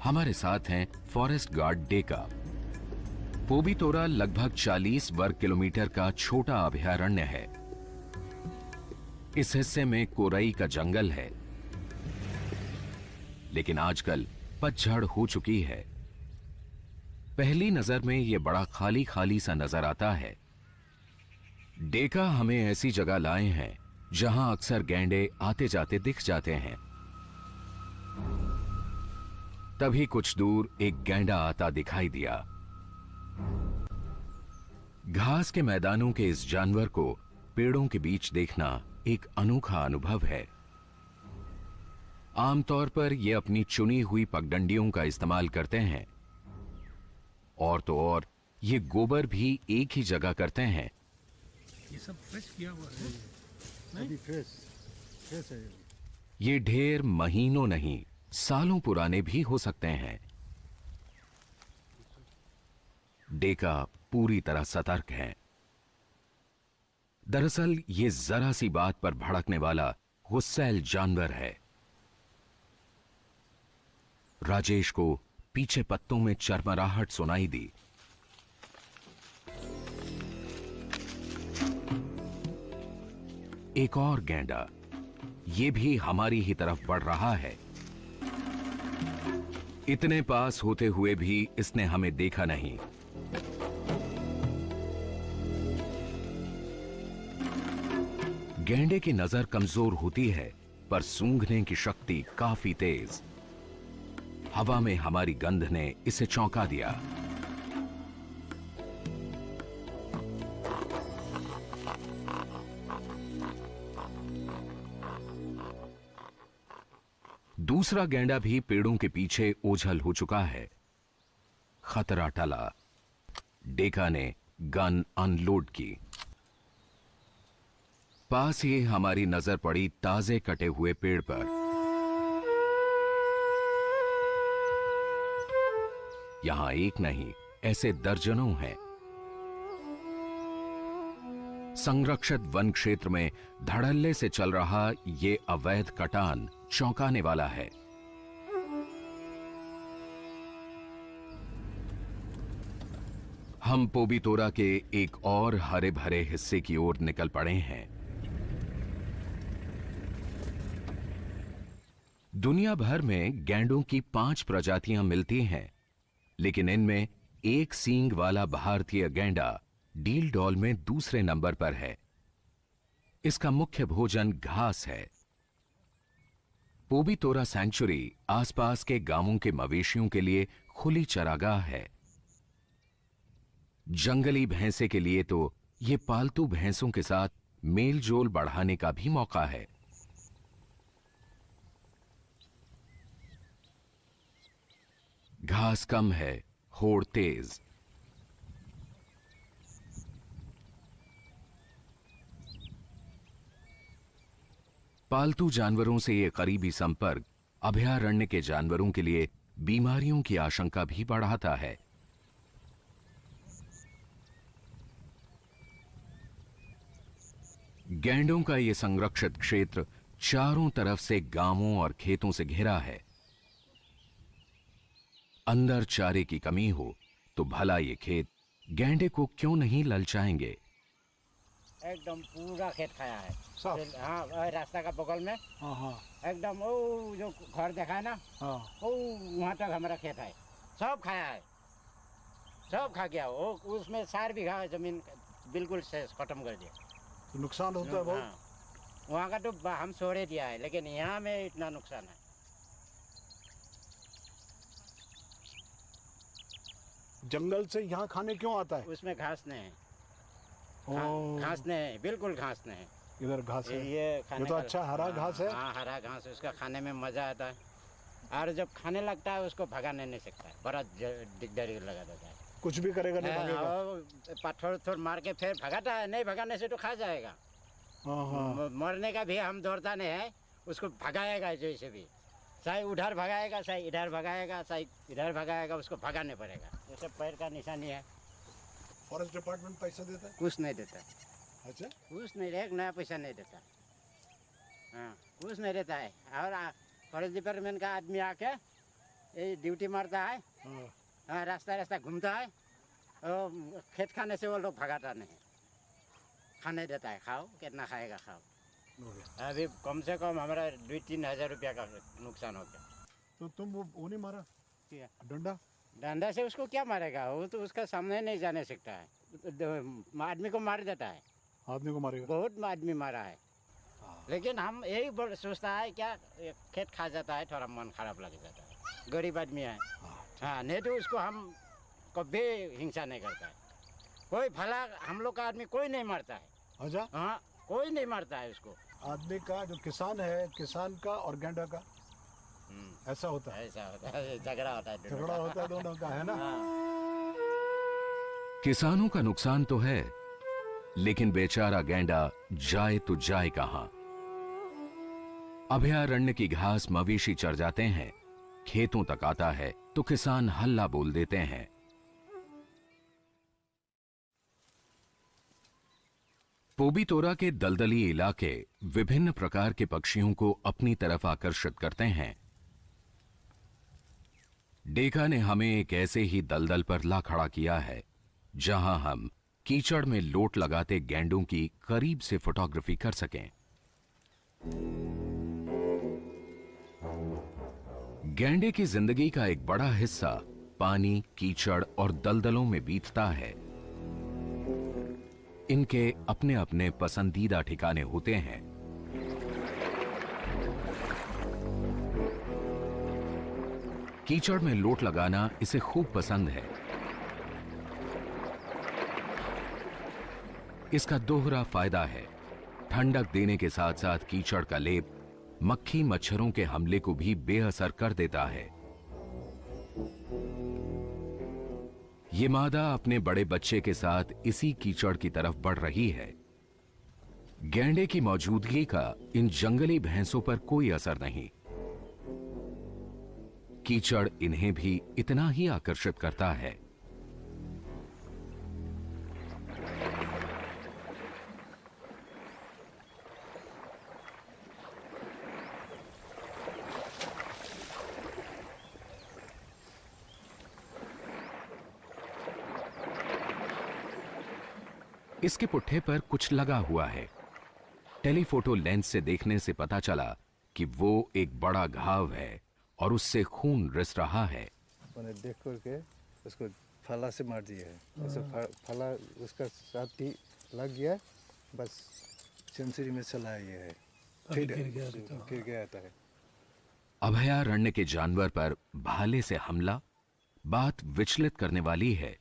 हमारे साथ हैं फॉरेस्ट गार्ड डेका। पोबीतोरा लगभग 40 वर्ग किलोमीटर का छोटा अभयारण्य है। इस हिस्से में कोरई का जंगल है, लेकिन आजकल पतझड़ हो चुकी है। पहली नजर में यह बड़ा खाली खाली सा नजर आता है। डेका हमें ऐसी जगह लाए हैं जहां अक्सर गैंडे आते जाते दिख जाते हैं। तभी कुछ दूर एक गैंडा आता दिखाई दिया। घास के मैदानों के इस जानवर को पेड़ों के बीच देखना एक अनोखा अनुभव है। आमतौर पर ये अपनी चुनी हुई पगडंडियों का इस्तेमाल करते हैं, और तो और ये गोबर भी एक ही जगह करते हैं। ये सब फ्रेश किया हुआ है, नहीं? फ्रेश है। ये ढेर महीनों नहीं, सालों पुराने भी हो सकते हैं। डेका पूरी तरह सतर्क है। दरअसल ये जरा सी बात पर भड़कने वाला गुस्सैल जानवर है। राजेश को पीछे पत्तों में चरमराहट सुनाई दी। एक और गैंडा, ये भी हमारी ही तरफ बढ़ रहा है। इतने पास होते हुए भी इसने हमें देखा नहीं। गैंडे की नजर कमजोर होती है, पर सूंघने की शक्ति काफी तेज। हवा में हमारी गंध ने इसे चौंका दिया। दूसरा गैंडा भी पेड़ों के पीछे ओझल हो चुका है। खतरा टला। डेका ने गन अनलोड की। पास ही हमारी नजर पड़ी ताजे कटे हुए पेड़ पर। यहां एक नहीं, ऐसे दर्जनों हैं। संरक्षित वन क्षेत्र में धड़ल्ले से चल रहा ये अवैध कटान चौंकाने वाला है। हम पोबीतोरा के एक और हरे भरे हिस्से की ओर निकल पड़े हैं। दुनिया भर में गैंडों की 5 प्रजातियां मिलती हैं, लेकिन इनमें एक सींग वाला भारतीय गैंडा डील डॉल में दूसरे नंबर पर है। इसका मुख्य भोजन घास है। पोबीतोरा सैंक्चुरी आसपास के गांवों के मवेशियों के लिए खुली चरागाह है। जंगली भैंसे के लिए तो यह पालतू भैंसों के साथ मेल जोल बढ़ाने का भी मौका है। घास कम है, होड़ तेज। पालतू जानवरों से यह करीबी संपर्क अभयारण्य के जानवरों के लिए बीमारियों की आशंका भी बढ़ाता है। गैंडों का यह संरक्षित क्षेत्र चारों तरफ से गांवों और खेतों से घिरा है। अंदर चारे की कमी हो तो भला ये खेत गैंडे को क्यों नहीं ललचाएंगे। एकदम पूरा खेत खाया है। हाँ, रास्ता का बगल में। हाँ। एकदम वो जो घर देखा है ना, हाँ। वो वहाँ तक हमारा खेत है। सब खाया है, सब खा गया। वो उसमें 4 बीघा जमीन बिल्कुल से खत्म कर दिया। तो नुकसान होता है बहुत। हाँ, वहाँ का तो हम छोड़े दिया है, लेकिन यहाँ में इतना नुकसान है। जंगल से यहाँ खाने क्यों आता है? उसमें घास नहीं है। घास नहीं है, बिल्कुल घास नहीं है। इधर घास है। ये खाने तो अच्छा हरा घास है। हाँ, हरा घास है। उसका खाने में मजा आता है। और जब खाने लगता है उसको भगाने नहीं सकता है, बड़ा डर लगा देता है। कुछ भी करेगा नहीं भागेगा। पत्थर थोड़ मार के फिर भगाता है, नहीं भगाने से तो खा जाएगा। मरने का भी हम दौड़ता नहीं है, उसको भगाएगा जैसे भी। चाहे उधर भगाएगा, चाहे इधर भगाएगा, चाहे इधर भगाएगा, उसको भगाने पड़ेगा। ये सब पैर का निशानी है। फॉरेस्ट डिपार्टमेंट पैसा देता है? कुछ नहीं देता। अच्छा, कुछ नहीं, एक नया पैसा नहीं देता। हाँ, कुछ नहीं देता है। और फॉरेस्ट डिपार्टमेंट का आदमी आके ये ड्यूटी मारता है, हाँ, हाँ, रास्ता रास्ता घूमता है, और खेत खाने से वो लोग भगाता नहीं, खाने देता है, खाओ कितना खाएगा खाओ। हो गया। अभी कम से कम हमारा 2-3 हज़ार रुपया का नुकसान हो गया। तो तुम वो नहीं मारा क्या? डंडा? डंडा से उसको क्या मारेगा, वो तो उसका सामने नहीं जाने सकता है, आदमी को मार देता है, आदमी को मारेगा? बहुत आदमी मारा है। लेकिन हम यही सोचता है क्या, ये खेत खा जाता है, थोड़ा मन खराब लग जाता है, गरीब आदमी है, हाँ, नहीं तो उसको हम कभी हिंसा नहीं करता है, कोई भला हम लोग का आदमी कोई नहीं मारता है, अच्छा, हाँ, कोई नहीं मारता है उसको। आदमी का जो किसान है, किसान का और गैंडा का ऐसा होता है, ऐसा होता है, झगड़ा होता है दोनों झगड़ा का। होता है दोनों का, है ना? हाँ। किसानों का नुकसान तो है, लेकिन बेचारा गैंडा जाए तो जाए कहां। अभयारण्य की घास मवेशी चर जाते हैं, खेतों तक आता है तो किसान हल्ला बोल देते हैं। पोबीतोरा के दलदली इलाके विभिन्न प्रकार के पक्षियों को अपनी तरफ आकर्षित करते हैं। डेका ने हमें एक ऐसे ही दलदल पर ला खड़ा किया है, जहां हम कीचड़ में लोट लगाते गैंडों की करीब से फोटोग्राफी कर सकें। गैंडे की जिंदगी का एक बड़ा हिस्सा पानी, कीचड़ और दलदलों में बीतता है। इनके अपने अपने पसंदीदा ठिकाने होते हैं। कीचड़ में लोट लगाना इसे खूब पसंद है। इसका दोहरा फायदा है, ठंडक देने के साथ साथ कीचड़ का लेप मक्खी मच्छरों के हमले को भी बेअसर कर देता है। ये मादा अपने बड़े बच्चे के साथ इसी कीचड़ की तरफ बढ़ रही है। गैंडे की मौजूदगी का इन जंगली भैंसों पर कोई असर नहीं। कीचड़ इन्हें भी इतना ही आकर्षित करता है। इसके पुट्ठे पर कुछ लगा हुआ है। टेलीफोटो लेंस से देखने से पता चला कि वो एक बड़ा घाव है और उससे खून रिस रहा है। मैंने देख करके उसको फला से मार दिया है। ऐसे फला उसका साथ ही लग गया, बस सेंचुरी में चला गया है, गिर गया था। अभयारण्य के जानवर पर भाले से हमला बात विचलित करने वाली है।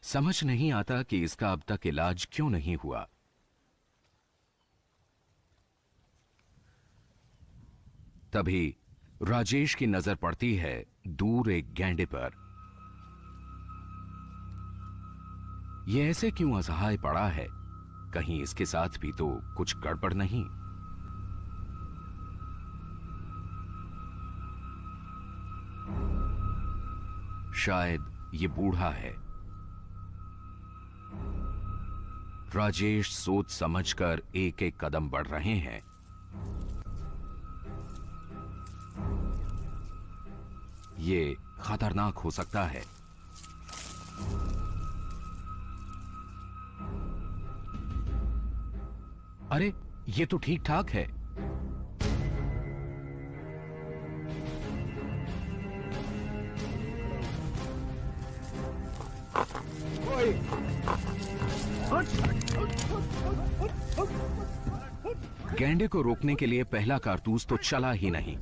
समझ नहीं आता कि इसका अब तक इलाज क्यों नहीं हुआ। तभी राजेश की नजर पड़ती है दूर एक गैंडे पर। यह ऐसे क्यों असहाय पड़ा है? कहीं इसके साथ भी तो कुछ गड़बड़ नहीं? शायद ये बूढ़ा है। राजेश सोच समझकर एक एक कदम बढ़ रहे हैं। ये खतरनाक हो सकता है। अरे, ये तो ठीक ठाक है। गैंडे को रोकने के लिए पहला कारतूस तो चला ही नहीं।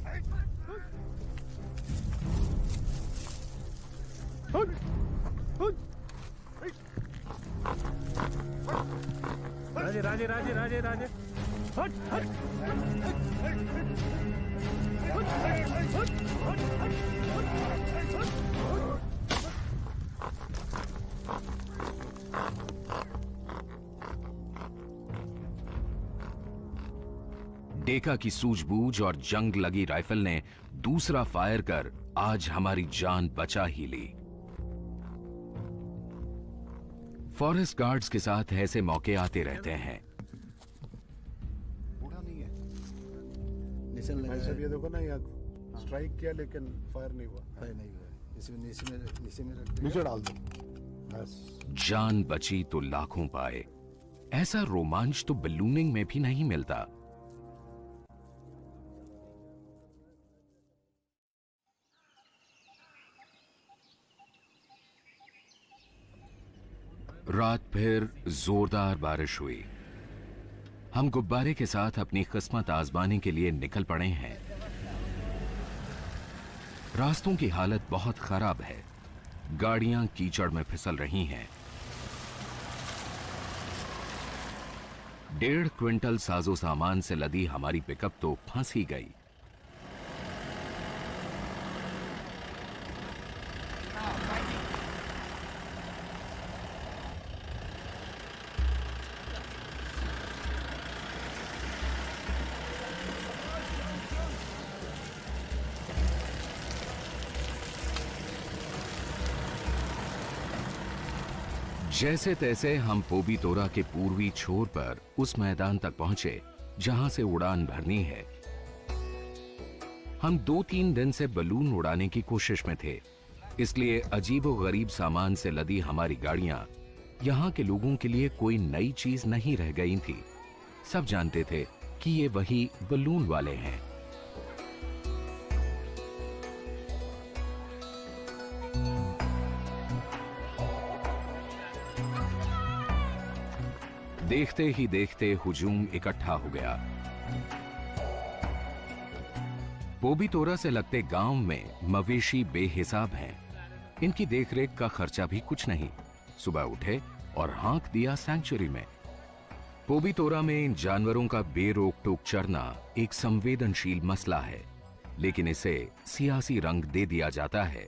राजे राजे राजे राजे राजे हट हट डेका की सूझबूझ और जंग लगी राइफल ने दूसरा फायर कर आज हमारी जान बचा ही ली। फॉरेस्ट गार्ड्स के साथ ऐसे मौके आते रहते हैं। बूढ़ा नहीं है निशान लगा भाई साहब, है। ये देखो ना, ये स्ट्राइक किया लेकिन फायर नहीं हुआ। फायर नहीं हुआ। इसमें नीचे में रख नीचे डाल दो। बस। जान बची तो लाखों पाए, ऐसा रोमांच तो बलूनिंग में भी नहीं मिलता। रात फिर जोरदार बारिश हुई। हम गुब्बारे के साथ अपनी किस्मत आजमाने के लिए निकल पड़े हैं। रास्तों की हालत बहुत खराब है, गाड़ियां कीचड़ में फिसल रही हैं। 1.5 क्विंटल साजो सामान से लदी हमारी पिकअप तो फंस ही गई। जैसे तैसे हम पोबीतोरा के पूर्वी छोर पर उस मैदान तक पहुंचे जहां से उड़ान भरनी है। हम 2-3 दिन से बलून उड़ाने की कोशिश में थे, इसलिए अजीबोगरीब सामान से लदी हमारी गाड़ियां यहां के लोगों के लिए कोई नई चीज नहीं रह गई थी। सब जानते थे कि ये वही बलून वाले हैं। देखते ही देखते हुजूम इकट्ठा हो गया। पोबीतोरा से लगते गांव में मवेशी बेहिसाब हैं। इनकी देखरेख का खर्चा भी कुछ नहीं। सुबह उठे और हाँक दिया सैंक्चुरी में। पोबीतोरा में इन जानवरों का बेरोक टोक चरना एक संवेदनशील मसला है, लेकिन इसे सियासी रंग दे दिया जाता है।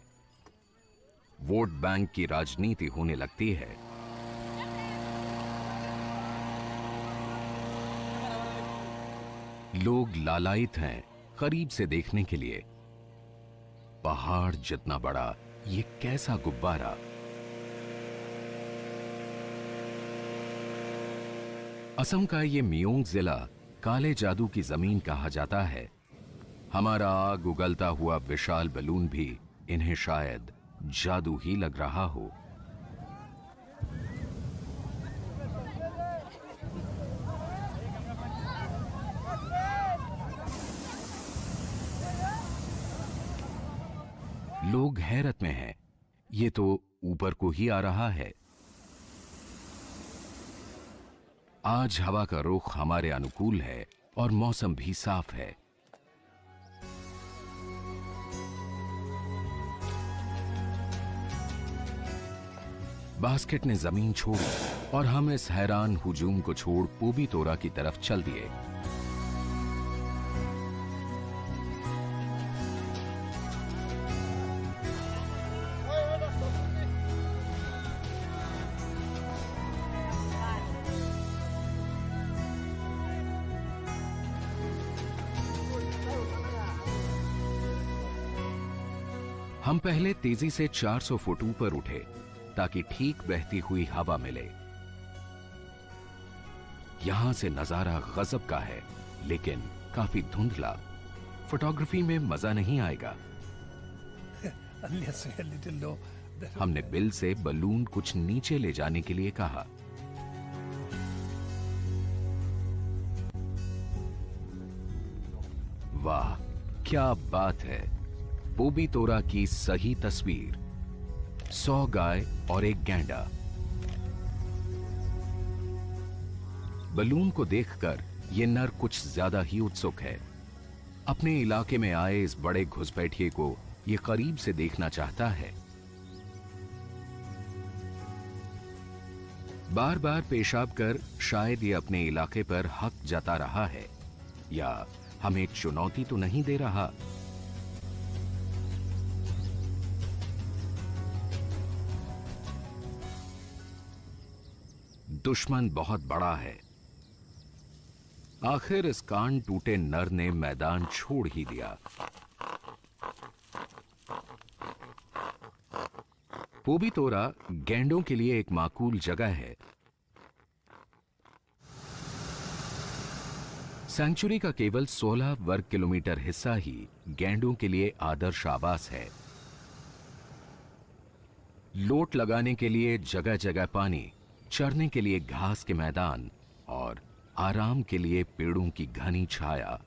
वोट बैंक की राजनीति होने लगती है। लोग लालायित हैं करीब से देखने के लिए। पहाड़ जितना बड़ा ये कैसा गुब्बारा। असम का ये मियोंग जिला काले जादू की जमीन कहा जाता है। हमारा आग उगलता हुआ विशाल बलून भी इन्हें शायद जादू ही लग रहा हो। लोग हैरत में हैं, ये तो ऊपर को ही आ रहा है। आज हवा का रुख हमारे अनुकूल है और मौसम भी साफ है। बास्केट ने जमीन छोड़ी और हम इस हैरान हुजूम को छोड़ पोबीतोरा की तरफ चल दिए। हम पहले तेजी से 400 फुट ऊपर उठे ताकि ठीक बहती हुई हवा मिले। यहां से नजारा गजब का है, लेकिन काफी धुंधला। फोटोग्राफी में मजा नहीं आएगा। Unless we are a little low. हमने बिल से बलून कुछ नीचे ले जाने के लिए कहा। वाह, क्या बात है। पोबीतोरा की सही तस्वीर। 100 गाय और एक गैंडा। बलून को देखकर यह नर कुछ ज्यादा ही उत्सुक है। अपने इलाके में आए इस बड़े घुसपैठिए को यह करीब से देखना चाहता है। बार बार पेशाब कर शायद ये अपने इलाके पर हक जता रहा है, या हमें चुनौती तो नहीं दे रहा। दुश्मन बहुत बड़ा है। आखिर इस कान टूटे नर ने मैदान छोड़ ही दिया। पोबीतोरा गैंडों के लिए एक माकूल जगह है। सैंक्चुरी का केवल 16 वर्ग किलोमीटर हिस्सा ही गैंडों के लिए आदर्श आवास है। लोट लगाने के लिए जगह जगह पानी, चरने के लिए घास के मैदान और आराम के लिए पेड़ों की घनी छाया।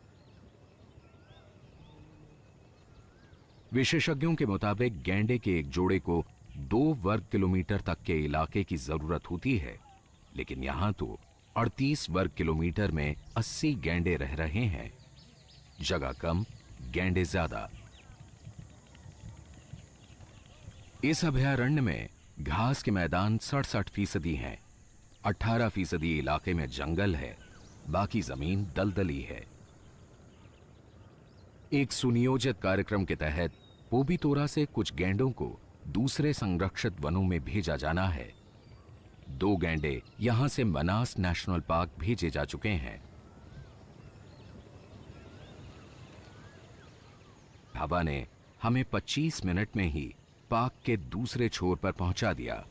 विशेषज्ञों के मुताबिक गैंडे के एक जोड़े को 2 वर्ग किलोमीटर तक के इलाके की जरूरत होती है, लेकिन यहां तो 38 वर्ग किलोमीटर में 80 गैंडे रह रहे हैं। जगह कम, गैंडे ज्यादा। इस अभयारण्य में घास के मैदान 67% हैं, 18% इलाके में जंगल है, बाकी जमीन दलदली है। एक सुनियोजित कार्यक्रम के तहत पोबितोरा से कुछ गैंडों को दूसरे संरक्षित वनों में भेजा जाना है। 2 गैंडे यहां से मनास नेशनल पार्क भेजे जा चुके हैं। हवा ने हमें 25 मिनट में ही पार्क के दूसरे छोर पर पहुंचा दिया।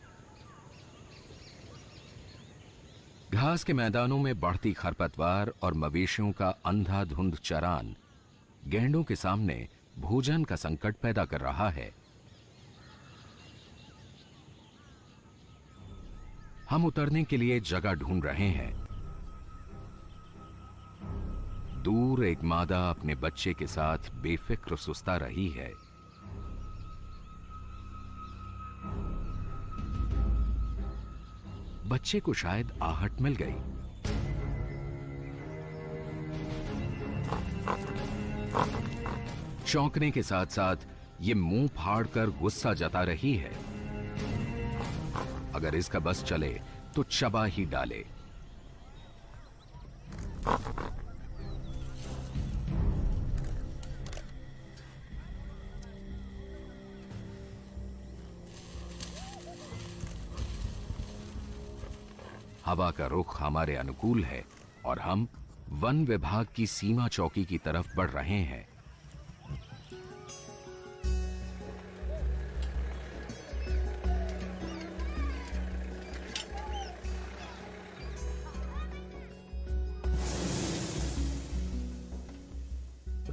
घास के मैदानों में बढ़ती खरपतवार और मवेशियों का अंधाधुंध चरान गैंडों के सामने भोजन का संकट पैदा कर रहा है। हम उतरने के लिए जगह ढूंढ रहे हैं। दूर एक मादा अपने बच्चे के साथ बेफिक्र सुस्ता रही है। बच्चे को शायद आहट मिल गई। चौंकने के साथ साथ ये मुंह फाड़कर गुस्सा जता रही है। अगर इसका बस चले तो चबा ही डाले। हवा का रुख हमारे अनुकूल है और हम वन विभाग की सीमा चौकी की तरफ बढ़ रहे हैं।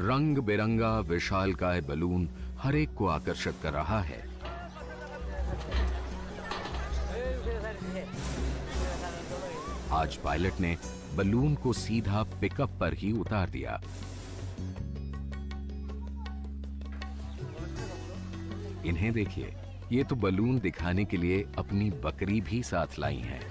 रंग बिरंगा विशालकाय बलून हर एक को आकर्षित कर रहा है। आज पायलट ने बलून को सीधा पिकअप पर ही उतार दिया। इन्हें देखिए, ये तो बलून दिखाने के लिए अपनी बकरी भी साथ लाई हैं।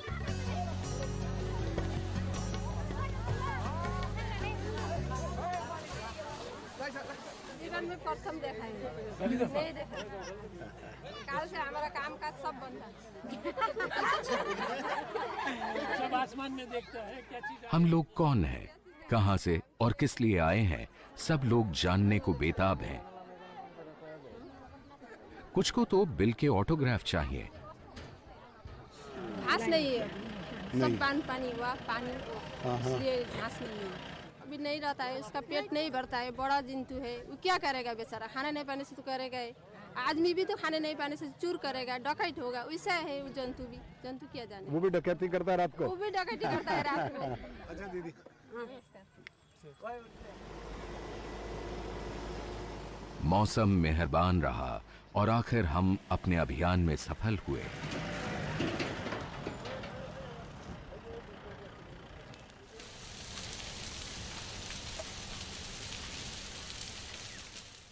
जीवन में प्रथम देखा है, नहीं देखा। काल से हमारा काम काज सब बंद है। सब आसमान में देखता है क्या चीज। हम लोग कौन हैं, कहां से और किस लिए आए हैं, सब लोग जानने को बेताब हैं। कुछ को तो बिल के ऑटोग्राफ चाहिए। घास नहीं है, सब पानी हुआ पानी, इसलिए घास नहीं है। अभी नहीं रहता है, उसका पेट नहीं भरता है, बड़ा जंतु है, वो क्या करेगा बेचारा। खाना नहीं पाने से तो करेगा। आदमी भी तो खाने नहीं पाने से चूर करेगा, डकैत होगा। वैसा है वो जंतु भी। जंतु क्या जाने, वो भी डकैती करता है रात को। वो भी डकैती करता है रात में। अच्छा दीदी, मौसम मेहरबान रहा और आखिर हम अपने अभियान में सफल हुए।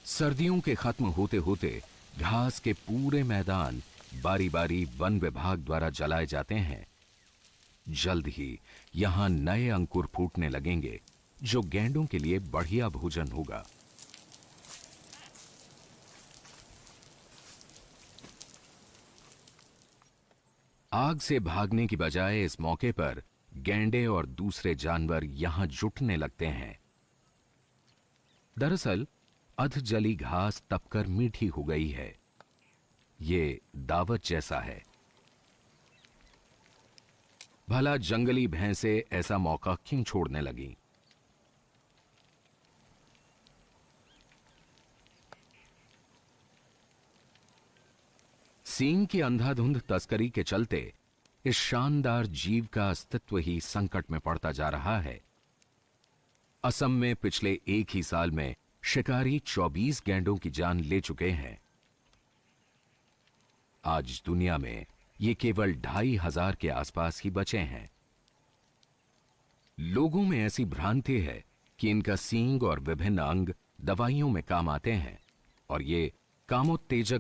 सर्दियों के खत्म होते होते घास के पूरे मैदान बारी बारी वन विभाग द्वारा जलाए जाते हैं। जल्द ही यहां नए अंकुर फूटने लगेंगे, जो गैंडों के लिए बढ़िया भोजन होगा। आग से भागने की बजाय इस मौके पर गैंडे और दूसरे जानवर यहां जुटने लगते हैं। दरअसल अधजली घास तपकर मीठी हो गई है। ये दावत जैसा है। भला जंगली भैंसे ऐसा मौका क्यों छोड़ने लगी? सींग की अंधाधुंध तस्करी के चलते इस शानदार जीव का अस्तित्व ही संकट में पड़ता जा रहा है। असम में पिछले एक ही साल में शिकारी 24 गैंडों की जान ले चुके हैं। आज दुनिया में ये केवल 2500 के आसपास ही बचे हैं। लोगों में ऐसी भ्रांति है कि इनका सींग और विभिन्न अंग दवाइयों में काम आते हैं और ये कामोत्तेजक